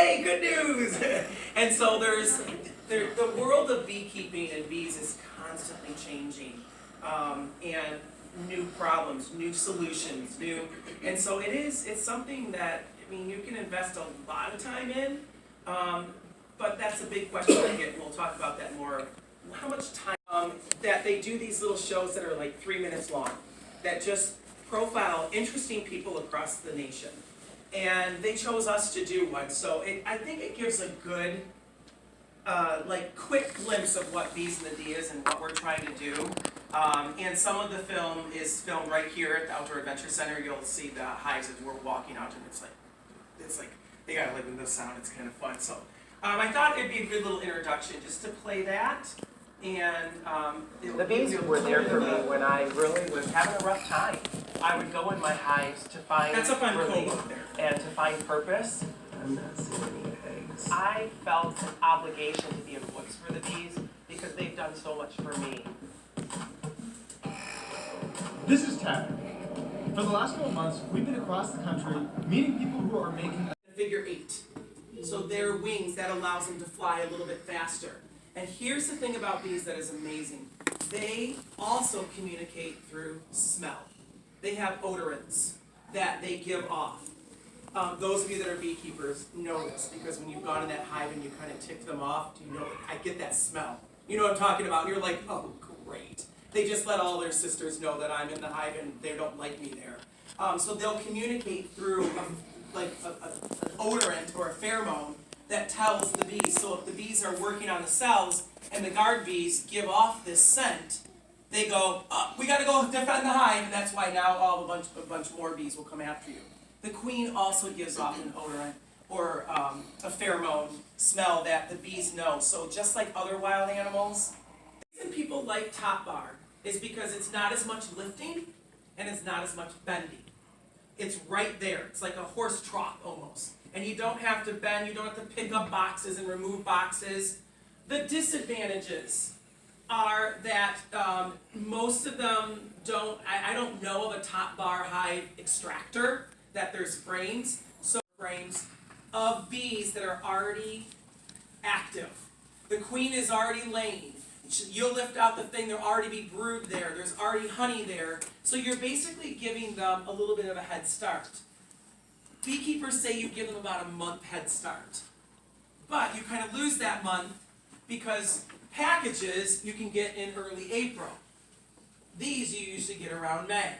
Yay, good news! And so the world of beekeeping and bees is constantly changing. And new problems, new solutions, and so it's something that, I mean, you can invest a lot of time in, but that's a big question I get, and we'll talk about that more. How much time, that they do these little shows that are like 3 minutes long, that just profile interesting people across the nation. And they chose us to do one, so I think it gives a good, like, quick glimpse of what Bees in the D is and what we're trying to do. And some of the film is filmed right here at the Outdoor Adventure Center. You'll see the hives as we're walking out, and it's like they gotta live in the sound. It's kind of fun. So I thought it'd be a good little introduction just to play that. And the bees were there for me when I really was having a rough time. I would go in my hives to find relief and to find purpose. I'm not seeing any eggs. I felt an obligation to be a voice for the bees because they've done so much for me. This is Ted. For the last couple of months, we've been across the country meeting people who are making a figure 8. So their wings, that allows them to fly a little bit faster. And here's the thing about bees that is amazing. They also communicate through smell. They have odorants that they give off. Those of you that are beekeepers know this, because when you've gone in that hive and you kind of tick them off, do you know, I get that smell. You know what I'm talking about? And you're like, oh, great. They just let all their sisters know that I'm in the hive and they don't like me there. So they'll communicate through an odorant or a pheromone that tells the bees. So if the bees are working on the cells and the guard bees give off this scent, they go, oh, we got to go defend the hive, and that's why now a bunch more bees will come after you. The queen also gives off an odorant or a pheromone smell that the bees know. So just like other wild animals, the reason people like top bar is because it's not as much lifting and it's not as much bending. It's right there. It's like a horse trough almost. And you don't have to bend, you don't have to pick up boxes and remove boxes. The disadvantages are that most of them don't, I don't know of a top bar hive extractor, that there's frames, so frames of bees that are already active. The queen is already laying. You'll lift out the thing, there'll already be brood there, there's already honey there. So you're basically giving them a little bit of a head start. Beekeepers say you give them about a month head start. But you kind of lose that month because packages you can get in early April. These you usually get around May.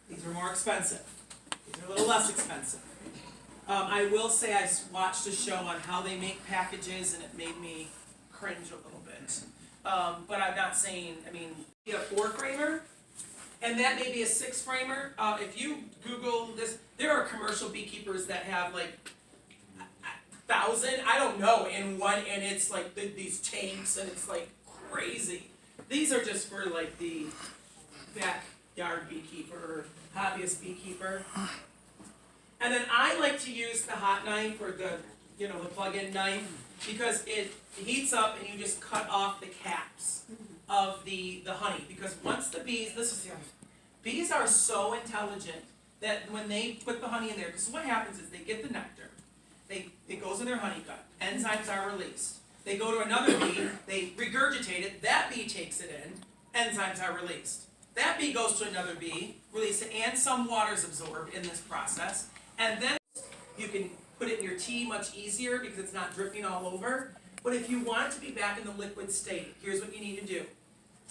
These are more expensive. These are a little less expensive. I will say I watched a show on how they make packages and it made me cringe a little bit. But I'm not saying, I mean, you get a 4-framer, and that may be a 6-framer. If you Google this, there are commercial beekeepers that have like 1,000, I don't know, in one, and it's like these tanks, and it's like crazy. These are just for like the backyard beekeeper, hobbyist beekeeper. And then I like to use the hot knife or the plug-in knife because it heats up and you just cut off the caps of the honey. Because once the bees, bees are so intelligent that when they put the honey in there, because what happens is they get the nectar, it goes in their honey gut, enzymes are released. They go to another bee, they regurgitate it, that bee takes it in, enzymes are released. That bee goes to another bee, release it, and some water is absorbed in this process. And then you can put it in your tea much easier because it's not dripping all over. But if you want it to be back in the liquid state, here's what you need to do.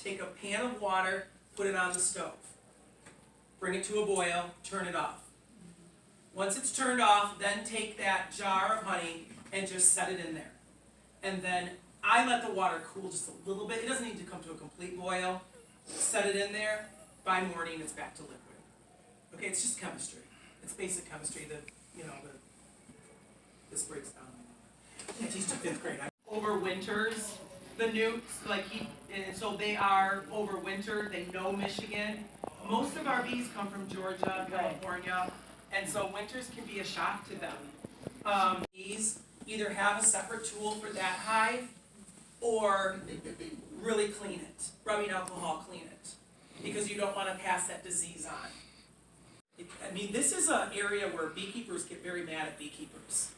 Take a pan of water, put it on the stove. Bring it to a boil, turn it off. Once it's turned off, then take that jar of honey and just set it in there. And then I let the water cool just a little bit. It doesn't need to come to a complete boil. Set it in there. By morning, it's back to liquid. Okay, it's just chemistry. It's basic chemistry that, this breaks down. I teach to 5th grade. Over winters, the nukes, and so they are overwintered. They know Michigan. Most of our bees come from Georgia, California, and so winters can be a shock to them. Bees either have a separate tool for that hive or really clean it. Rubbing alcohol clean it. Because you don't want to pass that disease on. I mean, this is an area where beekeepers get very mad at beekeepers.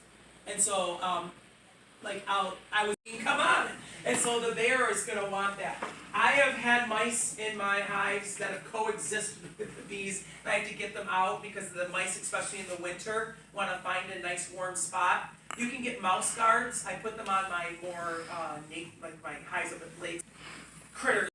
And so, I was saying, come on, and so the bear is gonna want that. I have had mice in my hives that have coexisted with the bees, and I have to get them out because the mice, especially in the winter, wanna find a nice warm spot. You can get mouse guards, I put them on my more, like my hives up at lakes. Critters